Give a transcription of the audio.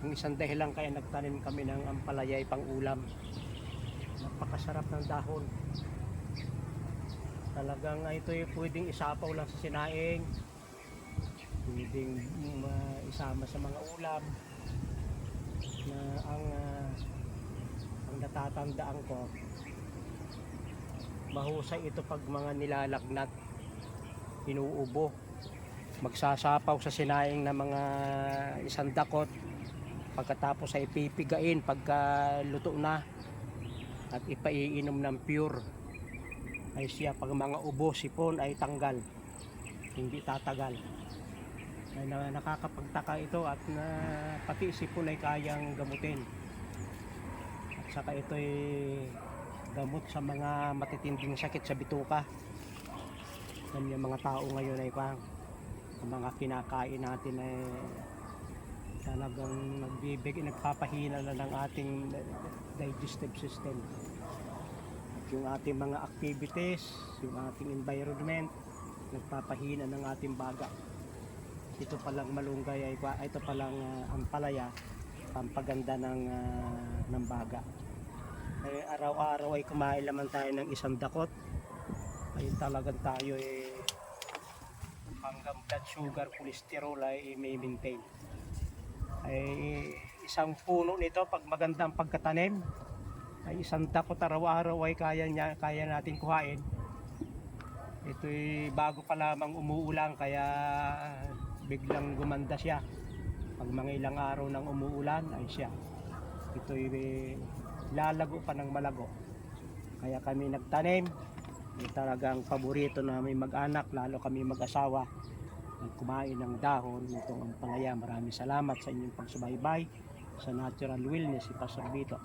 Yung isang dahilan kaya nagtanim kami ng ampalaya ay pang ulam. Napakasarap ng dahon. Talagang ito ay pwedeng isapaw lang sa sinaing, pwedeng isama sa mga ulam na ang natatandaan ko, mahusay ito pag mga nilalagnat, inuubo. Magsasapaw sa sinaing na mga isang dakot, pagkatapos ay pipigain pagka luto na at ipaiinom ng pure. Ay siya pag mga ubo, sipon ay tanggal, hindi tatagal. Ay nakakapagtaka ito at pati sipon ay kayang gamutin. At saka ito ay gamot sa mga matitinding sakit sa bituka. Yan yung mga tao ngayon ay ang mga kinakain natin ay talagang nagpapahina na ng ating digestive system. Yung ating mga activities, yung ating environment, nagpapahina ng ating baga. Ito palang malunggay ay ito palang ampalaya, pampaganda ng baga. Ay araw-araw ay kumain naman tayo ng isang dakot. Ay talagang tayo hanggang blood sugar, cholesterol ay may maintain. Ay isang puno nito pag maganda ang pagkatanim, ay isang dakot araw-araw ay kaya natin kuhain. Ito'y bago pa lamang umuulan kaya biglang gumanda siya. Pag mga ilang araw nang umuulan ay siya, ito'y lalago pa ng malago. Kaya kami nagtanim. Talagang paborito namin mag-anak, lalo kami mag-asawa, kumain ng dahon nitong ampalaya. Maraming salamat sa inyong pagsubaybay sa Natural Wellness si Pastor Vito.